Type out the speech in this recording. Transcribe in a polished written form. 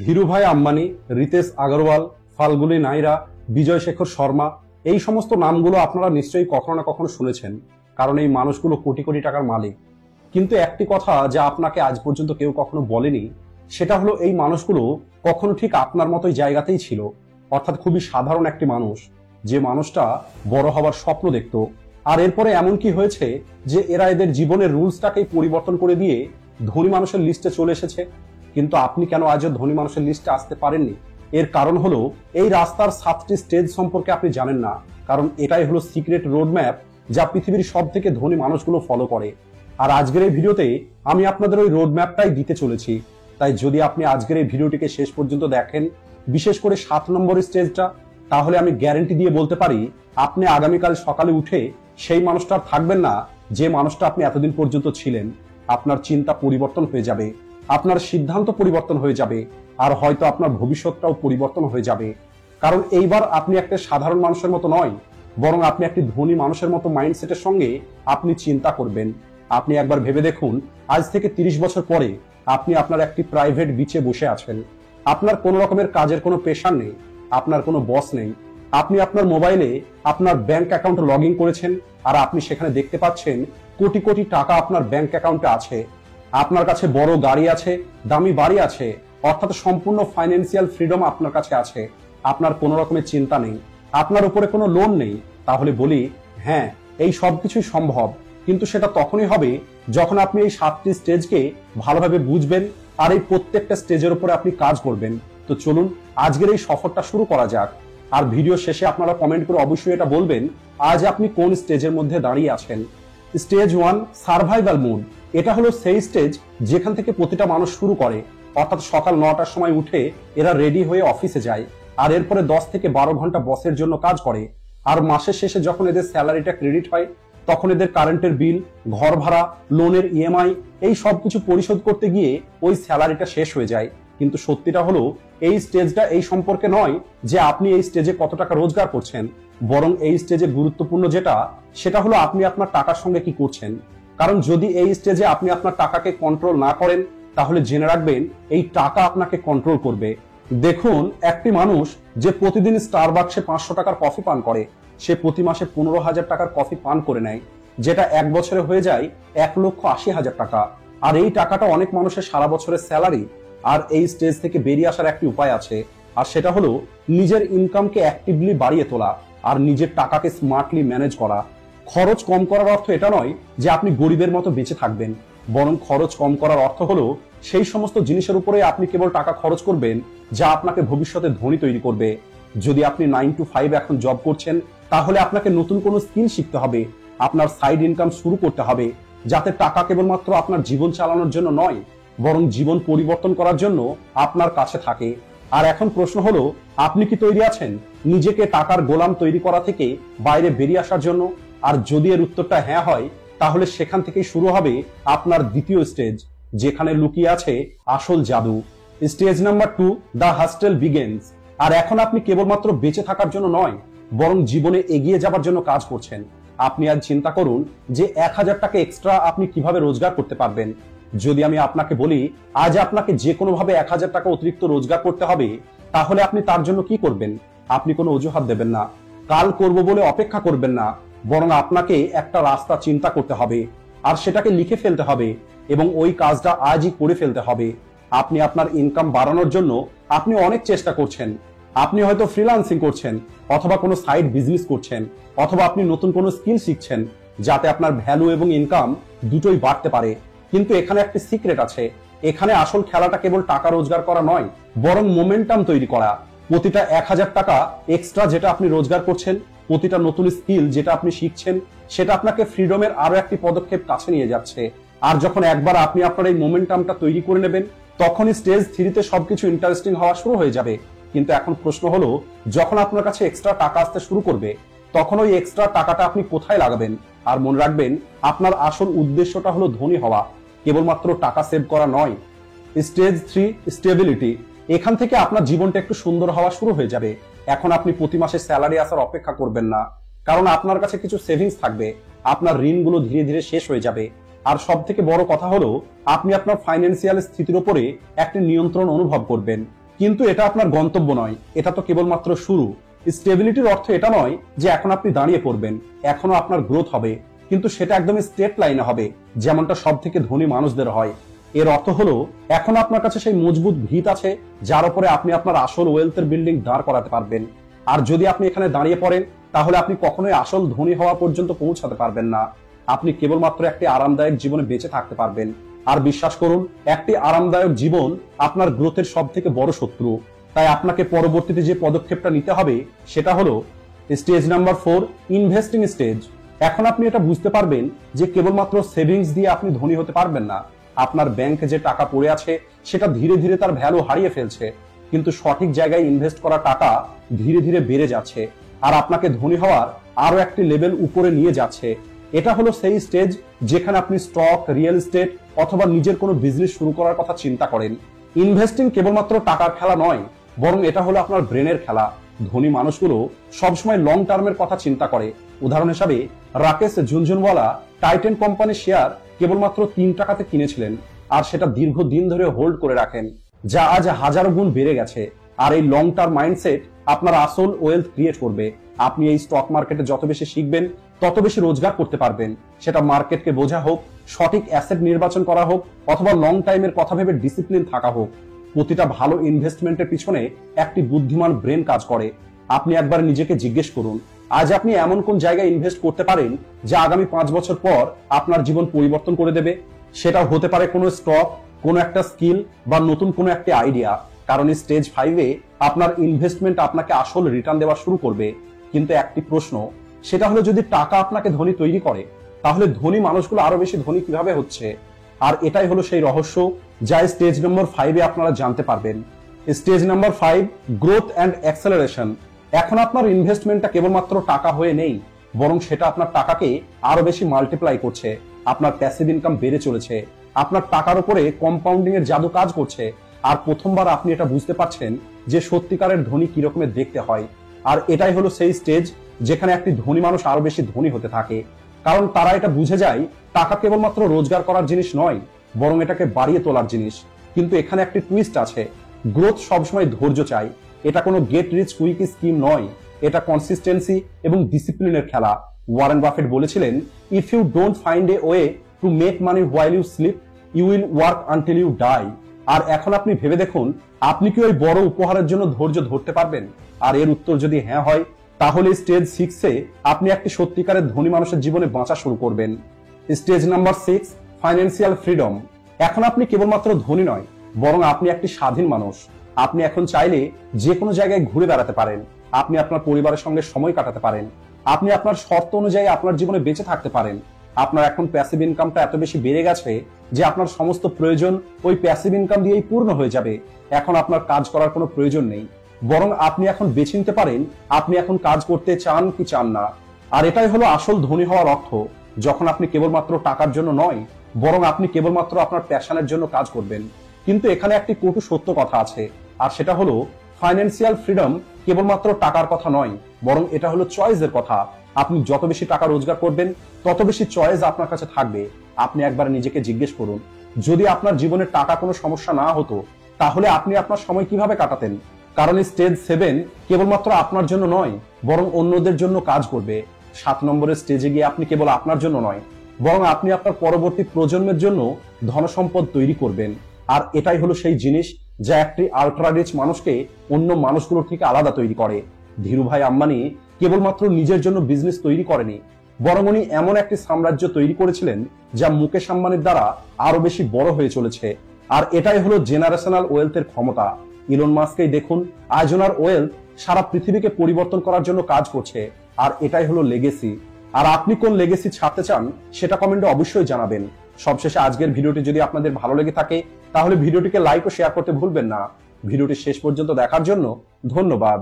ধীরুভাই আম্বানি, রিতেশ আগরওয়াল, ফাল্গুনি নাইরা, বিজয় শেখর শর্মা, এই সমস্ত নামগুলো আপনারা নিশ্চয়ই কখনো না কখনো শুনেছেন, কারণ এই মানুষগুলো কোটি কোটি টাকার মালিক। কিন্তু একটি কথা যা আপনাকে আজ পর্যন্ত কেউ কখনো বলেনি, সেটা হলো এই মানুষগুলো কখনো ঠিক আপনার মতোই জায়গাতেই ছিল, অর্থাৎ খুবই সাধারণ একটি মানুষ, যে মানুষটা বড় হওয়ার স্বপ্ন দেখত। আর এরপরে এমন কি হয়েছে যে এরা এদের জীবনের রুলসটাকেই পরিবর্তন করে দিয়ে ধনী মানুষের লিস্টে চলে এসেছে। কিন্তু আপনি কেন আজও ধনী মানুষের লিস্টে আসতে পারেননি? এর কারণ হলো এই রাস্তার 7টি স্টেজ সম্পর্কে আপনি জানেন না, কারণ এটাই হলো সিক্রেট রোড ম্যাপ যা পৃথিবীর সব থেকে ধনী মানুষগুলো ফলো করে। আর আজকের এই ভিডিওতে আমি আপনাদের ওই রোড ম্যাপটাই দিতে চলেছি। তাই যদি আপনি আজকের এই ভিডিওটিকে শেষ পর্যন্ত দেখেন, বিশেষ করে 7 নম্বর স্টেজটা, তাহলে আমি গ্যারান্টি দিয়ে বলতে পারি আপনি আগামীকাল সকালে উঠে সেই মানুষটা থাকবেন না যে মানুষটা আপনি এতদিন পর্যন্ত ছিলেন। আপনার চিন্তা পরিবর্তন হয়ে যাবে, আপনার সিদ্ধান্ত পরিবর্তন হয়ে যাবে, আর হয়তো আপনার ভবিষ্যৎটাও পরিবর্তন হয়ে যাবে। কারণ এইবার আপনি একটা সাধারণ মানুষের মতো নয়, বরং আপনি একটি ধনী মানুষের মতো মাইন্ডসেটের সঙ্গে আপনি চিন্তা করবেন। আপনি একবার ভেবে দেখুন, আজ থেকে 30 বছর পরে আপনি আপনার একটি প্রাইভেট বিচে বসে আছেন। আপনার কোনো রকমের কাজের কোনো প্রেশার নেই, আপনার কোনো বস নেই। আপনি আপনার মোবাইলে আপনার ব্যাংক অ্যাকাউন্টে লগ ইন করেছেন, আর আপনি সেখানে দেখতে পাচ্ছেন কোটি কোটি টাকা আপনার ব্যাংক অ্যাকাউন্টে আছে। আপনার কাছে বড় গাড়ি আছে, দামি বাড়ি আছে, অর্থাৎ সম্পূর্ণ ফাইন্যান্সিয়াল ফ্রিডম আপনার কাছে আছে। আপনার কোনো রকমের চিন্তা নেই, আপনার উপরে কোনো লোন নেই। তাহলে বলি, হ্যাঁ, এই সবকিছুই সম্ভব, কিন্তু সেটা তখনই হবে যখন আপনি এই 7টি স্টেজকে ভালোভাবে বুঝবেন আর এই প্রত্যেকটা স্টেজের উপরে আপনি কাজ করবেন। তো চলুন আজকের এই সফরটা শুরু করা যাক। আর ভিডিও শেষে আপনারা কমেন্ট করে অবশ্যই এটা বলবেন আজ আপনি কোন স্টেজের মধ্যে দাঁড়িয়ে আছেন। Stage 1, survival mode. এটা হলো সেই স্টেজ যেখান থেকে প্রতিটা মানুষ শুরু করে, অর্থাৎ সকাল 9টার সময় উঠে এরা রেডি হয়ে অফিসে যায়, আর এরপরে 10 থেকে 12 ঘন্টা বসের জন্য কাজ করে। আর মাসের শেষে যখন এদের স্যালারিটা ক্রেডিট হয়, তখন এদের কারেন্টের বিল, ঘর ভাড়া, লোনের ইএমআই, এই সব কিছু পরিশোধ করতে গিয়ে ওই স্যালারিটা শেষ হয়ে যায়। কিন্তু সত্যিটা হলো এই স্টেজটা এই সম্পর্কে নয় যে আপনি এই স্টেজে কত টাকা রোজগার করছেন, বরং এই স্টেজে গুরুত্বপূর্ণ যেটা, সেটা হলো আপনি আপনার টাকার সঙ্গে কি করছেন। কারণ যদি এই স্টেজে আপনি আপনার টাকাকে কন্ট্রোল না করেন, তাহলে জেনে রাখবেন এই টাকা আপনাকে কন্ট্রোল করবে। দেখুন, একটি মানুষ যে প্রতিদিন স্টারবাকসে 500 টাকার কফি পান করে, সে প্রতি মাসে 15,000 টাকার কফি পান করে নেয়, যেটা এক বছরে হয়ে যায় 1,80,000 টাকা। আর এই টাকাটা অনেক মানুষের সারা বছরের স্যালারি। আর এই স্টেজ থেকে বেরিয়ে আসার একটি উপায় আছে, আর সেটা হলো নিজের ইনকামকে অ্যাক্টিভলি বাড়িয়ে তোলা আর নিজের টাকাকে স্মার্টলি ম্যানেজ করা। খরচ কম করার অর্থ এটা নয় যে আপনি গরিবের মতো বেঁচে থাকবেন, বরং খরচ কম করার অর্থ হলো সেই সমস্ত জিনিসের উপরে আপনি কেবল টাকা খরচ করবেন যা আপনাকে ভবিষ্যতে ধনী তৈরি করবে। যদি আপনি 9 to 5 এখন জব করছেন, তাহলে আপনাকে নতুন কোনো স্কিল শিখতে হবে, আপনার সাইড ইনকাম শুরু করতে হবে, যাতে টাকা কেবলমাত্র আপনার জীবন চালানোর জন্য নয়, বরং জীবন পরিবর্তন করার জন্য আপনার কাছে থাকে। আর এখন প্রশ্ন হলো, আপনি কি তৈরি আছেন নিজেকে টাকার গোলাম তৈরি করা থেকে বাইরে বেরিয়ে আসার জন্য? আর যদি এর উত্তরটা হ্যাঁ হয়, তাহলে সেখান থেকেই শুরু হবে আপনার দ্বিতীয় স্টেজ, যেখানে লুকিয়ে আছে আসল জাদু। Stage number 2, the hustle begins. আর এখন আপনি কেবলমাত্র বেঁচে থাকার জন্য নয়, বরং জীবনে এগিয়ে যাবার জন্য কাজ করছেন। আপনি আজ চিন্তা করুন যে 1000 টাকা এক্সট্রা আপনি কিভাবে রোজগার করতে পারবেন। যদি আমি আপনাকে বলি আজ আপনাকে যে কোনো ভাবে 1000 টাকা অতিরিক্ত রোজগার করতে হবে, তাহলে আপনি তার জন্য কি করবেন? আপনি কোনো অজুহাত দেবেন না, কাল করব বলে অপেক্ষা করবেন না, বরং আপনাকে একটা রাস্তা চিন্তা করতে হবে, আর সেটাকে লিখে ফেলতে হবে, এবং ওই কাজটা আজই করে ফেলতে হবে। আপনি আপনার ইনকাম বাড়ানোর জন্য আপনি অনেক চেষ্টা করছেন। আপনি হয়তো ফ্রিল্যান্সিং করছেন, অথবা কোনো সাইড বিজনেস করছেন, অথবা আপনি নতুন কোনো স্কিল শিখছেন, যাতে আপনার ভ্যালু এবং ইনকাম দুটোই বাড়তে পারে। কিন্তু এখানে একটি সিক্রেট আছে। এখানে আসল খেলাটা কেবল টাকা রোজগার করা নয়, বরং মোমেন্টাম তৈরি করা। প্রতিটা 1000 টাকা এক্সট্রা যেটা আপনি রোজগার করছেন, প্রতিটা নতুন স্কিল যেটা আপনি শিখছেন, সেটা আপনাকে ফ্রিডমের আরো একটি পদক্ষেপ কাছে নিয়ে যাচ্ছে। আর যখন একবার আপনি আপনার এই মোমেন্টামটা তৈরি করে নেবেন, তখনই স্টেজ 3তে সবকিছু ইন্টারেস্টিং হওয়া শুরু হয়ে যাবে। কিন্তু এখন প্রশ্ন হলো, যখন আপনার কাছে এক্সট্রা টাকা আসতে শুরু করবে, তখন ওই এক্সট্রা টাকাটা আপনি কোথায় লাগাবেন? আর মনে রাখবেন, আপনার আসল উদ্দেশ্যটা হলো ধনী হওয়া, কেবলমাত্র টাকা সেভ করা নয়। Stage 3, stability. এখান থেকে আপনার জীবনটা একটু সুন্দর হওয়া শুরু হয়ে যাবে। এখন আপনি প্রতি মাসে স্যালারি আসার অপেক্ষা করবেন না, কারণ আপনার কাছে কিছু সেভিংস থাকবে, আপনার ঋণগুলো ধীরে ধীরে শেষ হয়ে যাবে। আর সব থেকে বড় কথা হলো, আপনি আপনার ফাইন্যান্সিয়াল স্থিতির উপরে একটি নিয়ন্ত্রণ অনুভব করবেন। কিন্তু এটা আপনার গন্তব্য নয়, এটা তো কেবলমাত্র শুরু। স্টেবিলিটির অর্থ এটা নয় যে এখন আপনি দাঁড়িয়ে পড়বেন, এখনো আপনার গ্রোথ হবে, কিন্তু সেটা একদম স্ট্রেট লাইনে হবে, যেমনটা সব থেকে ধনী মানুষদের হয়। এর অর্থ হলো এখন আপনার কাছে সেই মজবুত ভিত আছে যার উপরে আপনি আপনার আসল ওয়েলথের বিল্ডিং দাঁড় করাতে পারবেন। আর যদি আপনি এখানে দাঁড়িয়ে পড়েন, তাহলে আপনি কখনোই আসল ধনী হওয়া পর্যন্ত পৌঁছাতে পারবেন না। আপনি কেবলমাত্র একটি আরামদায়ক জীবনে বেঁচে থাকতে পারবেন। আর বিশ্বাস করুন, একটি আরামদায়ক জীবন আপনার গ্রোথের সব থেকে বড় শত্রু। তাই আপনাকে পরবর্তীতে যে পদক্ষেপটা নিতে হবে সেটা হলো স্টেজ নাম্বার 4, ইনভেস্টিং স্টেজ। এখন আপনি এটা বুঝতে পারবেন যে কেবলমাত্র সেভিংস দিয়ে আপনি ধনী হতে পারবেন না। আপনার ব্যাংকে যে টাকা পড়ে আছে সেটা ধীরে ধীরে তার ভ্যালু হারিয়ে ফেলছে, কিন্তু সঠিক জায়গায় ইনভেস্ট করা টাকা ধীরে ধীরে বেড়ে যাচ্ছে আর আপনাকে ধনী হওয়ার আরো একটি লেভেল উপরে নিয়ে যাচ্ছে। এটা হলো সেই স্টেজ যেখানে আপনি স্টক, রিয়েল এস্টেট অথবা নিজের কোনো বিজনেস শুরু করার কথা চিন্তা করেন। ইনভেস্টিং কেবলমাত্র টাকার খেলা নয়, বরং এটা হলো আপনার ব্রেনের খেলা। ধনী মানুষগুলো সবসময় লং টার্মের কথা চিন্তা করে। উদাহরণ হিসাবে রাকেশ ঝুনঝুনওয়ালা টাইটেন কোম্পানির শেয়ার কেবলমাত্র 3 টাকাতে কিনেছিলেন, আর সেটা দীর্ঘদিন ধরে হোল্ড করে রাখেন, যা আজ হাজারো গুণ বেড়ে গেছে। আর এই লং টার্ম মাইন্ডসেট আপনার আসল ওয়েলথ ক্রিয়েট করবে। আপনি এই স্টক মার্কেটে যত বেশি শিখবেন, তত বেশি রোজগার করতে পারবেন। সেটা মার্কেটকে বোঝা হোক, সঠিক অ্যাসেট নির্বাচন করা হোক, অথবা লং টাইমের কথা ভেবে ডিসিপ্লিন থাকা হোক। প্রতিটা ভালো ইনভেস্টমেন্টের পিছনে একটি বুদ্ধিমান ব্রেন কাজ করে। আপনি একবার নিজেকে জিজ্ঞেস করুন, আজ আপনি এমন কোন জায়গায় ইনভেস্ট করতে পারেন যা আগামী 5 বছর পর আপনার জীবন পরিবর্তন করে দেবে? সেটা হতে পারে কোনো স্টক, কোনো একটা স্কিল বা নতুন কোনো একটা আইডিয়া। কারণ স্টেজ 5-এ আপনার ইনভেস্টমেন্ট আপনাকে আসল রিটার্ন দেওয়া শুরু করবে। কিন্তু একটি প্রশ্ন, সেটা হলো যদি টাকা আপনাকে ধনী তৈরি করে, তাহলে ধনী মানুষগুলো আরো বেশি ধনী কিভাবে হচ্ছে? আর এটাই হলো সেই রহস্য যা স্টেজ নম্বর 5-এ আপনারা জানতে পারবেন। Stage number 5, growth and acceleration. এখন আপনার ইনভেস্টমেন্টটা কেবলমাত্র টাকা হয়ে নেই, বরং সেটা আপনার টাকাকে আরো বেশি মাল্টিপ্লাই করছে। আপনার প্যাসিভ ইনকাম বেড়ে চলেছে, আপনার টাকার উপরে কম্পাউন্ডিং এর জাদু কাজ করছে। আর প্রথমবার আপনি এটা বুঝতে পারছেন যে সত্যিকারের ধনী কি রকমের দেখতে হয়। আর এটাই হলো সেই স্টেজ যেখানে একটি ধনী মানুষ আরো বেশি ধনী হতে থাকে, কারণ তারা এটা বুঝে যায় টাকা কেবলমাত্র রোজগার করার জিনিস নয়, বরং এটাকে বাড়িয়ে তোলার জিনিস। কিন্তু এখানে একটি টুইস্ট আছে, গ্রোথ সবসময় ধৈর্য চাই। এটা কোনো গেট রিচ কুইক স্কিম নয়, এটা কনসিস্টেন্সি এবং ডিসিপ্লিনের খেলা। ওয়ারেন বাফেট বলেছিলেন, if you don't find a way to make money while you sleep, you will work until you die. আর এখন আপনি ভেবে দেখুন, আপনি কি ওই বড় উপহারের জন্য ধৈর্য ধরতে পারবেন? আর এর উত্তর যদি হ্যাঁ হয়, তাহলে স্টেজ 6-এ আপনি একটি সত্যিকারের ধনী মানুষের জীবনে বাঁচা শুরু করবেন। Stage number 6, financial freedom. এখন আপনি কেবলমাত্র ধনী নয়, বরং আপনি একটি স্বাধীন মানুষ। আপনি এখন চাইলে যে কোনো জায়গায় ঘুরে বেড়াতে পারেন, আপনি আপনার পরিবারের সঙ্গে সময় কাটাতে পারেন, আপনি আপনার শর্ত অনুযায়ী আপনার জীবনে বেঁচে থাকতে পারেন। আপনার এখন প্যাসিভ ইনকামটা এত বেশি বেড়ে গেছে যে আপনার সমস্ত প্রয়োজন ওই প্যাসিভ ইনকাম দিয়েই পূর্ণ হয়ে যাবে। এখন আপনার কাজ করার কোনো প্রয়োজন নেই, বরং আপনি এখন বেছে নিতে পারেন আপনি এখন কাজ করতে চান কি চান না। আর এটাই হলো আসল ধনী হওয়ার অর্থ, যখন আপনি কেবলমাত্র টাকার জন্য নয়, বরং আপনি কেবলমাত্র আপনার প্যাশনের জন্য কাজ করবেন। কিন্তু এখানে একটি কটু সত্য কথা আছে, আর সেটা হলো ফাইন্যান্সিয়াল ফ্রিডম কেবলমাত্র টাকার কথা নয়, বরং এটা হলো চয়েসের কথা। আপনি যত বেশি টাকা রোজগার করবেন, তত বেশি চয়েস আপনার কাছে থাকবে। আপনি একবার নিজেকে জিজ্ঞেস করুন, যদি আপনার জীবনে টাকা কোনো সমস্যা না হতো, তাহলে আপনি আপনার সময় কিভাবে কাটাতেন? কারণ স্টেজ 7 কেবলমাত্র আপনার জন্য নয়, বরং অন্যদের জন্য কাজ করবে। 7 নম্বরের স্টেজে গিয়ে আপনি কেবল আপনার জন্য নয়, বরং আপনি আপনার পরবর্তী প্রজন্মের জন্য ধনসম্পদ তৈরি করবেন। আর এটাই হলো সেই জিনিস যা একটি আল্ট্রা রিচ মানুষকে অন্য মানুষগুলোর থেকে আলাদা তৈরি করে। ধীরুভাই আম্বানি কেবলমাত্র নিজের জন্য বিজনেস তৈরি করেনি, বরং উনি এমন একটি সাম্রাজ্য তৈরি করেছিলেন যা মুকেশ আম্বানির দ্বারা আরো বেশি বড় হয়ে চলেছে। আর এটাই হলো জেনারেশনাল ওয়েলথের ক্ষমতা। ইলন মাস্ককেই দেখুন, আজ ওনার ওয়েলথ সারা পৃথিবীকে পরিবর্তন করার জন্য কাজ করছে। আর এটাই হলো লেগেসি। আর আপনি কোন লেগেসি ছাড়তে চান সেটা কমেন্টে অবশ্যই জানাবেন। সবশেষে আজকের ভিডিওটি যদি আপনাদের ভালো লেগে থাকে, তাহলে ভিডিওটিকে লাইক ও শেয়ার করতে ভুলবেন না। ভিডিওটি শেষ পর্যন্ত দেখার জন্য ধন্যবাদ।